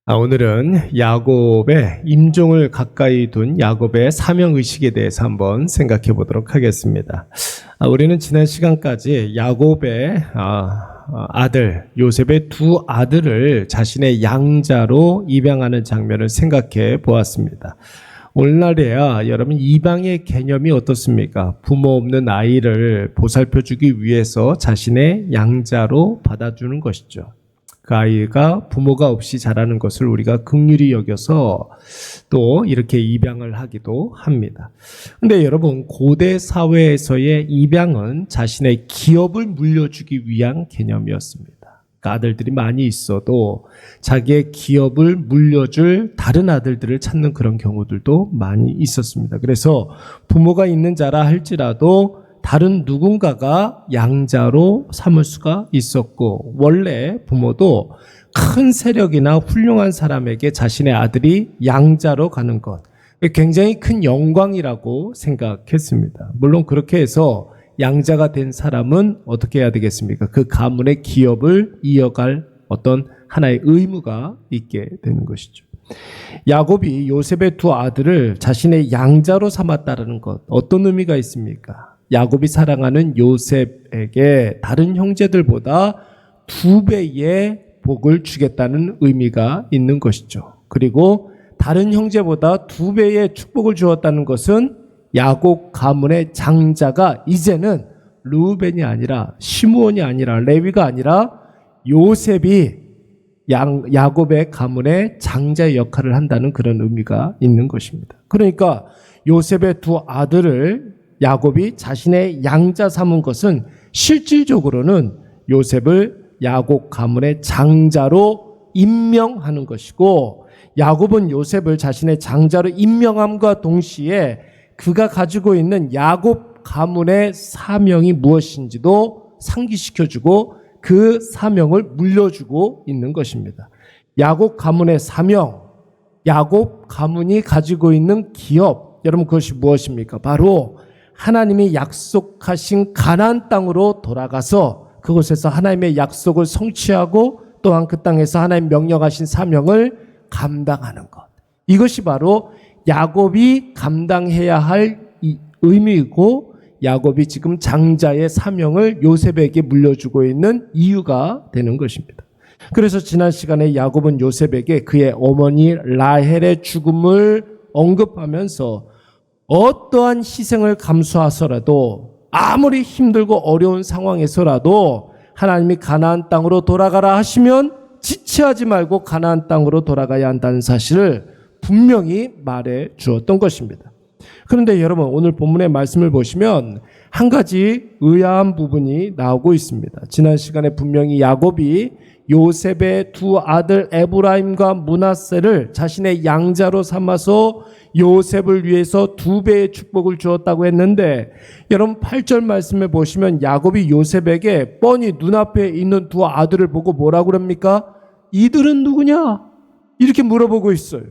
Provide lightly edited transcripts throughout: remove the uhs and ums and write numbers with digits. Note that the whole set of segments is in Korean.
오늘은 야곱의 임종을 가까이 둔 야곱의 사명의식에 대해서 한번 생각해 보도록 하겠습니다. 우리는 지난 시간까지 야곱의 아들 요셉의 두 아들을 자신의 양자로 입양하는 장면을 생각해 보았습니다. 오늘날에야 여러분 입양의 개념이 어떻습니까? 부모 없는 아이를 보살펴주기 위해서 자신의 양자로 받아주는 것이죠. 그 아이가 부모가 없이 자라는 것을 우리가 긍휼히 여겨서 또 이렇게 입양을 하기도 합니다. 근데 여러분 고대 사회에서의 입양은 자신의 기업을 물려주기 위한 개념이었습니다. 그러니까 아들들이 많이 있어도 자기의 기업을 물려줄 다른 아들들을 찾는 그런 경우들도 많이 있었습니다. 그래서 부모가 있는 자라 할지라도 다른 누군가가 양자로 삼을 수가 있었고, 원래 부모도 큰 세력이나 훌륭한 사람에게 자신의 아들이 양자로 가는 것, 굉장히 큰 영광이라고 생각했습니다. 물론 그렇게 해서 양자가 된 사람은 어떻게 해야 되겠습니까? 그 가문의 기업을 이어갈 어떤 하나의 의무가 있게 되는 것이죠. 야곱이 요셉의 두 아들을 자신의 양자로 삼았다는 것, 어떤 의미가 있습니까? 야곱이 사랑하는 요셉에게 다른 형제들보다 2배의 복을 주겠다는 의미가 있는 것이죠. 그리고 다른 형제보다 2배의 축복을 주었다는 것은 야곱 가문의 장자가 이제는 르우벤이 아니라 시므온이 아니라 레위가 아니라 요셉이 야곱의 가문의 장자의 역할을 한다는 그런 의미가 있는 것입니다. 그러니까 요셉의 두 아들을 야곱이 자신의 양자 삼은 것은 실질적으로는 요셉을 야곱 가문의 장자로 임명하는 것이고, 야곱은 요셉을 자신의 장자로 임명함과 동시에 그가 가지고 있는 야곱 가문의 사명이 무엇인지도 상기시켜주고 그 사명을 물려주고 있는 것입니다. 야곱 가문의 사명, 야곱 가문이 가지고 있는 기업, 여러분 그것이 무엇입니까? 바로 하나님이 약속하신 가나안 땅으로 돌아가서 그곳에서 하나님의 약속을 성취하고 또한 그 땅에서 하나님 명령하신 사명을 감당하는 것. 이것이 바로 야곱이 감당해야 할 의미이고, 야곱이 지금 장자의 사명을 요셉에게 물려주고 있는 이유가 되는 것입니다. 그래서 지난 시간에 야곱은 요셉에게 그의 어머니 라헬의 죽음을 언급하면서 어떠한 희생을 감수하서라도, 아무리 힘들고 어려운 상황에서라도 하나님이 가나안 땅으로 돌아가라 하시면 지체하지 말고 가나안 땅으로 돌아가야 한다는 사실을 분명히 말해 주었던 것입니다. 그런데 여러분 오늘 본문의 말씀을 보시면 한 가지 의아한 부분이 나오고 있습니다. 지난 시간에 분명히 야곱이 요셉의 두 아들 에브라임과 므낫세를 자신의 양자로 삼아서 요셉을 위해서 2배의 축복을 주었다고 했는데, 여러분 8절 말씀에 보시면 야곱이 요셉에게 뻔히 눈앞에 있는 두 아들을 보고 뭐라고 그럽니까? 이들은 누구냐? 이렇게 물어보고 있어요.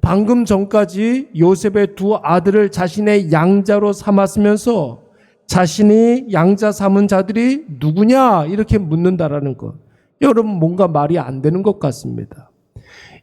방금 전까지 요셉의 두 아들을 자신의 양자로 삼았으면서 자신이 양자 삼은 자들이 누구냐? 이렇게 묻는다라는 것. 여러분 뭔가 말이 안 되는 것 같습니다.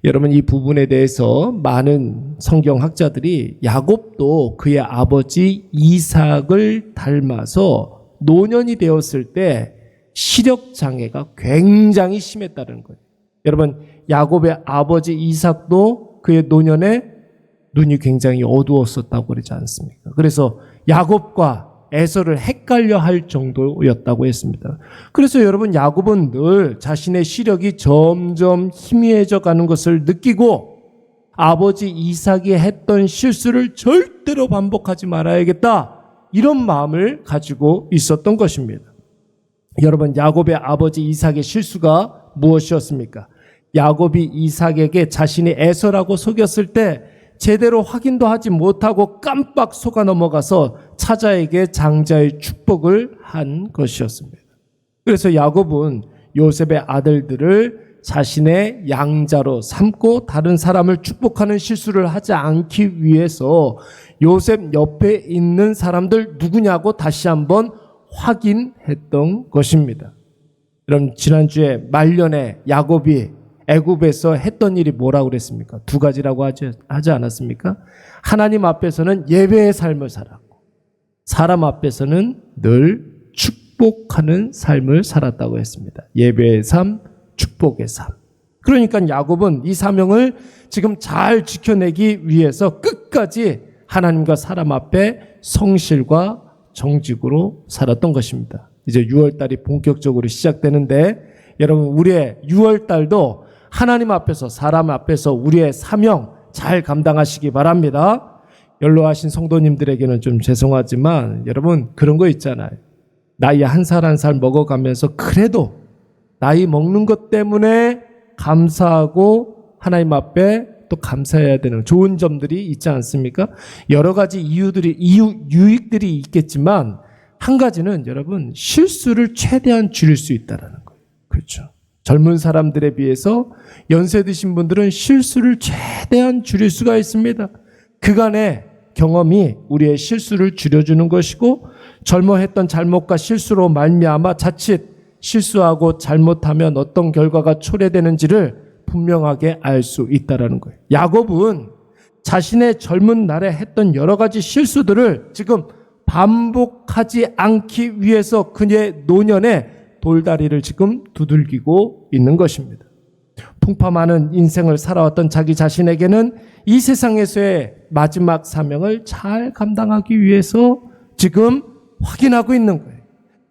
여러분 이 부분에 대해서 많은 성경학자들이 야곱도 그의 아버지 이삭을 닮아서 노년이 되었을 때 시력장애가 굉장히 심했다는 거예요. 여러분 야곱의 아버지 이삭도 그의 노년에 눈이 굉장히 어두웠었다고 그러지 않습니까? 그래서 야곱과 에서를 헷갈려 할 정도였다고 했습니다. 그래서 여러분 야곱은 늘 자신의 시력이 점점 희미해져 가는 것을 느끼고 아버지 이삭이 했던 실수를 절대로 반복하지 말아야겠다, 이런 마음을 가지고 있었던 것입니다. 여러분 야곱의 아버지 이삭의 실수가 무엇이었습니까? 야곱이 이삭에게 자신이 에서라고 속였을 때 제대로 확인도 하지 못하고 깜빡 속아 넘어가서 차자에게 장자의 축복을 한 것이었습니다. 그래서 야곱은 요셉의 아들들을 자신의 양자로 삼고 다른 사람을 축복하는 실수를 하지 않기 위해서 요셉 옆에 있는 사람들 누구냐고 다시 한번 확인했던 것입니다. 여러분 지난주에 말년에 야곱이 애굽에서 했던 일이 뭐라고 그랬습니까? 두 가지라고 하지 않았습니까? 하나님 앞에서는 예배의 삶을 살았고 사람 앞에서는 늘 축복하는 삶을 살았다고 했습니다. 예배의 삶, 축복의 삶. 그러니까 야곱은 이 사명을 지금 잘 지켜내기 위해서 끝까지 하나님과 사람 앞에 성실과 정직으로 살았던 것입니다. 이제 6월달이 본격적으로 시작되는데 여러분 우리의 6월달도 하나님 앞에서 사람 앞에서 우리의 사명 잘 감당하시기 바랍니다. 연로하신 성도님들에게는 좀 죄송하지만 여러분 그런 거 있잖아요. 나이 한 살 한 살 먹어가면서 그래도 나이 먹는 것 때문에 감사하고 하나님 앞에 또 감사해야 되는 좋은 점들이 있지 않습니까? 여러 가지 유익들이 있겠지만 한 가지는 여러분 실수를 최대한 줄일 수 있다는 거예요. 그렇죠. 젊은 사람들에 비해서 연세 드신 분들은 실수를 최대한 줄일 수가 있습니다. 그간의 경험이 우리의 실수를 줄여주는 것이고 젊어 했던 잘못과 실수로 말미암아 자칫 실수하고 잘못하면 어떤 결과가 초래되는지를 분명하게 알 수 있다는 거예요. 야곱은 자신의 젊은 날에 했던 여러 가지 실수들을 지금 반복하지 않기 위해서 그의 노년에 돌다리를 지금 두들기고 있는 것입니다. 풍파많은 인생을 살아왔던 자기 자신에게는 이 세상에서의 마지막 사명을 잘 감당하기 위해서 지금 확인하고 있는 거예요.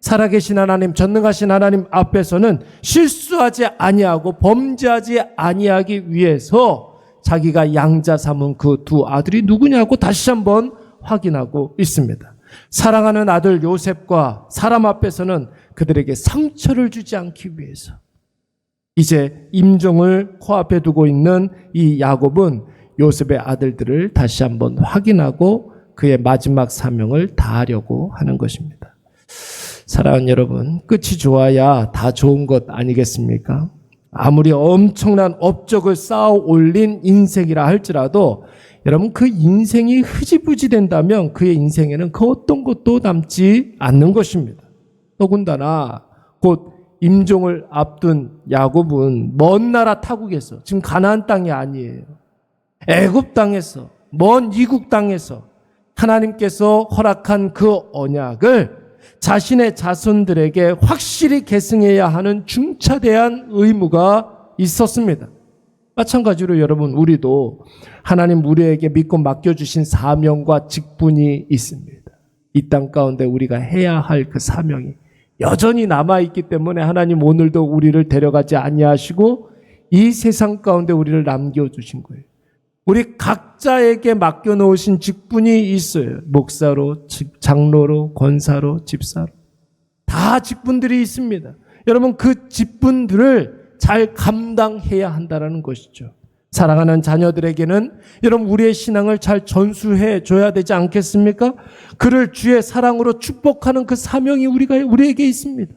살아계신 하나님, 전능하신 하나님 앞에서는 실수하지 아니하고 범죄하지 아니하기 위해서 자기가 양자 삼은 그 두 아들이 누구냐고 다시 한번 확인하고 있습니다. 사랑하는 아들 요셉과 사람 앞에서는 그들에게 상처를 주지 않기 위해서 이제 임종을 코앞에 두고 있는 이 야곱은 요셉의 아들들을 다시 한번 확인하고 그의 마지막 사명을 다하려고 하는 것입니다. 사랑하는 여러분, 끝이 좋아야 다 좋은 것 아니겠습니까? 아무리 엄청난 업적을 쌓아 올린 인생이라 할지라도 여러분 그 인생이 흐지부지 된다면 그의 인생에는 그 어떤 것도 남지 않는 것입니다. 더군다나 곧 임종을 앞둔 야곱은 먼 나라 타국에서 지금 가나안 땅이 아니에요. 애굽 땅에서 먼 이국 땅에서 하나님께서 허락한 그 언약을 자신의 자손들에게 확실히 계승해야 하는 중차대한 의무가 있었습니다. 마찬가지로 여러분 우리도 하나님 우리에게 믿고 맡겨주신 사명과 직분이 있습니다. 이 땅 가운데 우리가 해야 할 그 사명이 여전히 남아있기 때문에 하나님 오늘도 우리를 데려가지 아니하시고 이 세상 가운데 우리를 남겨주신 거예요. 우리 각자에게 맡겨놓으신 직분이 있어요. 목사로, 장로로, 권사로, 집사로. 다 직분들이 있습니다. 여러분 그 직분들을 잘 감당해야 한다는 것이죠. 사랑하는 자녀들에게는 여러분 우리의 신앙을 잘 전수해 줘야 되지 않겠습니까? 그를 주의 사랑으로 축복하는 그 사명이 우리에게 있습니다.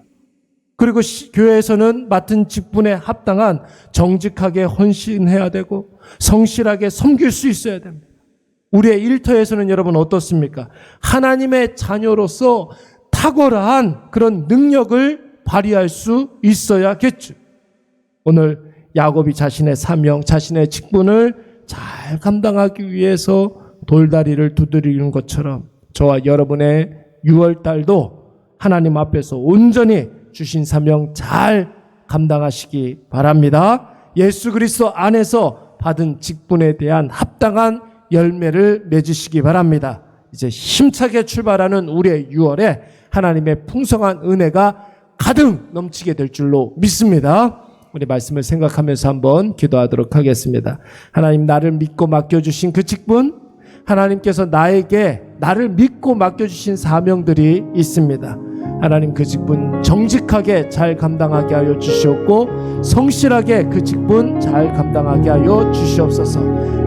그리고 교회에서는 맡은 직분에 합당한 정직하게 헌신해야 되고 성실하게 섬길 수 있어야 됩니다. 우리의 일터에서는 여러분 어떻습니까? 하나님의 자녀로서 탁월한 그런 능력을 발휘할 수 있어야겠죠. 오늘 야곱이 자신의 사명, 자신의 직분을 잘 감당하기 위해서 돌다리를 두드리는 것처럼 저와 여러분의 6월달도 하나님 앞에서 온전히 주신 사명 잘 감당하시기 바랍니다. 예수 그리스도 안에서 받은 직분에 대한 합당한 열매를 맺으시기 바랍니다. 이제 힘차게 출발하는 우리의 6월에 하나님의 풍성한 은혜가 가득 넘치게 될 줄로 믿습니다. 우리 말씀을 생각하면서 한번 기도하도록 하겠습니다. 하나님 나를 믿고 맡겨주신 그 직분, 하나님께서 나를 믿고 맡겨주신 사명들이 있습니다. 하나님 그 직분 정직하게 잘 감당하게 하여 주시옵고 성실하게 그 직분 잘 감당하게 하여 주시옵소서.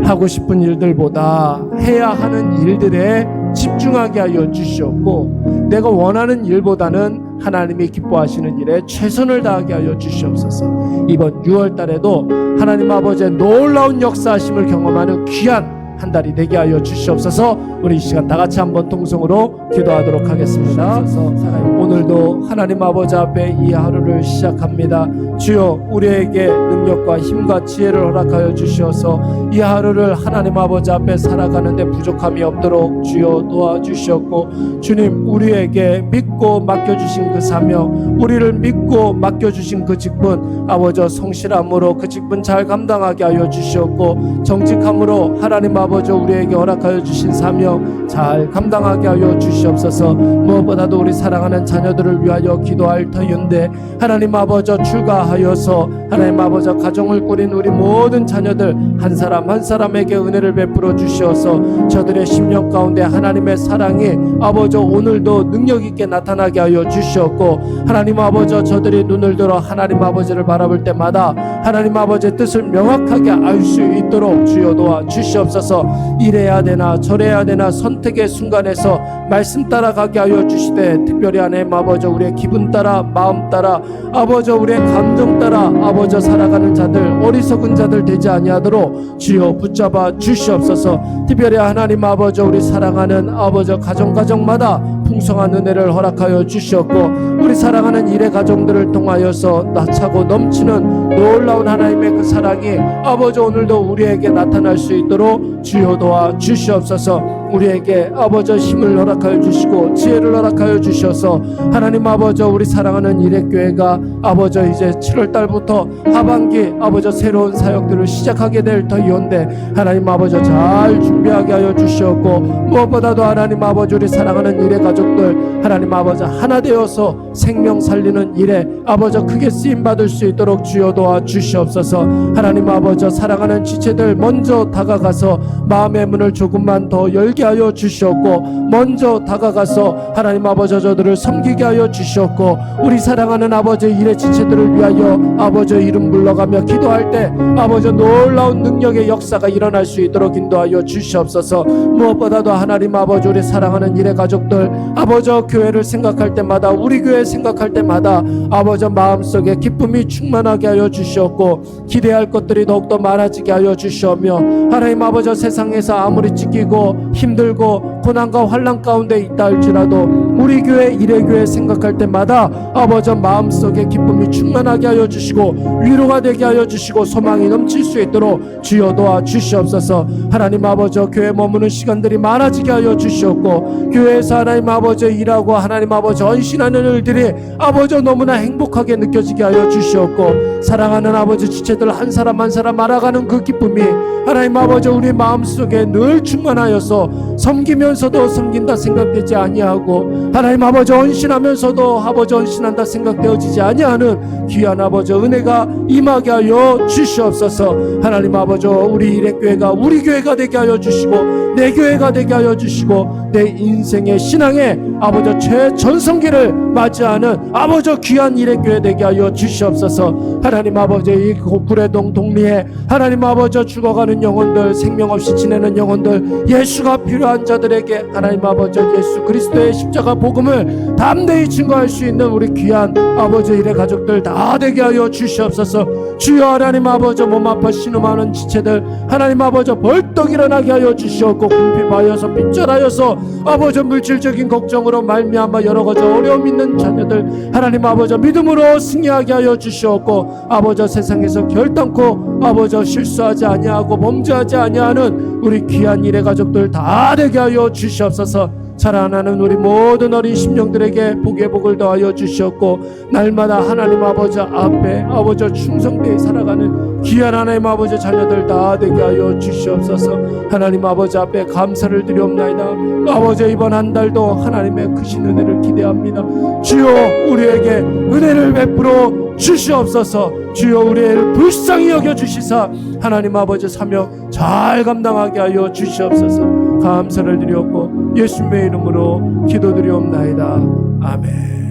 하고 싶은 일들보다 해야 하는 일들에 집중하게 하여 주시옵고 내가 원하는 일보다는 하나님이 기뻐하시는 일에 최선을 다하게 하여 주시옵소서. 이번 6월 달에도 하나님 아버지의 놀라운 역사하심을 경험하는 귀한 한 달이 되게 하여 주시옵소서. 우리 이 시간 다 같이 한번 통성으로 기도하도록 하겠습니다. 살아있고 오늘도 하나님 아버지 앞에 이 하루를 시작합니다. 주여 우리에게 능력과 힘과 지혜를 허락하여 주시어서 이 하루를 하나님 아버지 앞에 살아가는데 부족함이 없도록 주여 도와주시옵고, 주님 우리에게 믿고 맡겨주신 그 사명, 우리를 믿고 맡겨주신 그 직분, 아버지 성실함으로 그 직분 잘 감당하게 하여 주시옵고, 정직함으로 하나님 아버지 우리에게 허락하여 주신 사명 잘 감당하게 하여 주시옵소서. 무엇보다도 우리 사랑하는 자녀들을 위하여 기도할 터인데, 하나님 아버지 출가하여서 하나님 아버지 가정을 꾸린 우리 모든 자녀들 한 사람 한 사람에게 은혜를 베풀어 주시어서 저들의 심령 가운데 하나님의 사랑이 아버지 오늘도 능력 있게 나타나게 하여 주시옵고, 하나님 아버지 저들이 눈을 들어 하나님 아버지를 바라볼 때마다 하나님 아버지의 뜻을 명확하게 알 수 있도록 주여 도와 주시옵소서. 이래야 되나 저래야 되나 선택의 순간에서 말씀 따라가게 하여 주시되, 특별히 하나님 아버지 우리의 기분 따라 마음 따라 아버지 우리의 감정 따라 아버지 살아가는 자들, 어리석은 자들 되지 아니하도록 주여 붙잡아 주시옵소서. 특별히 하나님 아버지 우리 사랑하는 아버지 가정마다 풍성한 은혜를 허락하여 주시옵고, 우리 사랑하는 일의 가정들을 통하여서 나차고 넘치는 놀라운 하나님의 그 사랑이 아버지 오늘도 우리에게 나타날 수 있도록 주여 도와 주시옵소서. 우리에게 아버지 힘을 허락하여 주시고 지혜를 허락하여 주셔서 하나님 아버지 우리 사랑하는 일회교회가 아버지 이제 7월달부터 하반기 아버지 새로운 사역들을 시작하게 될 터이온데, 하나님 아버지 잘 준비하게 하여 주시옵고, 무엇보다도 하나님 아버지 우리 사랑하는 일회 가족들 하나님 아버지 하나 되어서 생명 살리는 일에 아버지 크게 쓰임 받을 수 있도록 주여 도와 주시옵소서. 하나님 아버지 사랑하는 지체들 먼저 다가가서 마음의 문을 조금만 더 열게 하여 주시옵고, 먼저 다가가서 하나님 아버지 저들을 섬기게 하여 주시옵고, 우리 사랑하는 아버지 일의 지체들을 위하여 아버지 이름 불러가며 기도할 때 아버지 놀라운 능력의 역사가 일어날 수 있도록 인도하여 주시옵소서. 무엇보다도 하나님 아버지 우리 사랑하는 일의 가족들 아버지 교회를 생각할 때마다, 우리 교회 생각할 때마다 아버지 마음속에 기쁨이 충만하게 하여 주시옵고, 기대할 것들이 더욱더 많아지게 하여 주시오며, 하나님 아버지 세상에서 아무리 찢기고 힘들고 고난과 환난 가운데 있다 할지라도 우리 교회 일회교회 생각할 때마다 아버지 마음속에 기쁨이 충만하게 하여 주시고 위로가 되게 하여 주시고 소망이 넘칠 수 있도록 주여 도와 주시옵소서. 하나님 아버지 교회에 머무는 시간들이 많아지게 하여 주시옵고, 교회에서 하나님 아버지 일하고 하나님 아버지 헌신하는 일들이 아버지 너무나 행복하게 느껴지게 하여 주시옵고, 사랑하는 아버지 지체들 한 사람 한 사람 알아가는 그 기쁨이 하나님 아버지 우리 마음속에 늘 충만하여서 섬기면서도 섬긴다 생각되지 아니하고, 하나님 아버지 헌신하면서도 아버지 헌신한다 생각되어지지 아니하는 귀한 아버지 은혜가 임하게 하여 주시옵소서. 하나님 아버지 우리 일회교회가 우리 교회가 되게 하여 주시고, 내 교회가 되게 하여 주시고, 내 인생의 신앙의 아버지 최전성기를 맞이하는 아버지 귀한 일회교회 되게 하여 주시옵소서. 하나님 아버지 이 구례동 동리에 하나님 아버지 죽어가는 영혼들, 생명 없이 지내는 영혼들, 예수가 필요한 자들에게 하나님 아버지 예수 그리스도의 십자가 복음을 담대히 증거할 수 있는 우리 귀한 아버지 일의 가족들 다 되게 하여 주시옵소서. 주여 하나님 아버지 몸 아파 신음하는 지체들 하나님 아버지 벌떡 일어나게 하여 주시옵고, 궁핍하여서 빚절하여서 아버지 물질적인 걱정으로 말미암아 여러 가지 어려움 있는 자녀들 하나님 아버지 믿음으로 승리하게 하여 주시옵고, 아버지 세상에서 결단코 아버지 실수하지 아니하고 범죄하지 아니하는 우리 귀한 일의 가족들 다 되게 하여 주시옵소서. 자라나는 우리 모든 어린 심령들에게 복의 복을 더하여 주시옵고, 날마다 하나님 아버지 앞에 아버지 충성되이 살아가는 귀한 하나님 아버지 자녀들 다 되게 하여 주시옵소서. 하나님 아버지 앞에 감사를 드리옵나이다. 아버지 이번 한 달도 하나님의 크신 은혜를 기대합니다. 주여 우리에게 은혜를 베풀어 주시옵소서. 주여 우리를 불쌍히 여겨 주시사 하나님 아버지 사명 잘 감당하게 하여 주시옵소서. 감사를 드리옵고 예수님의 이름으로 기도드리옵나이다. 아멘.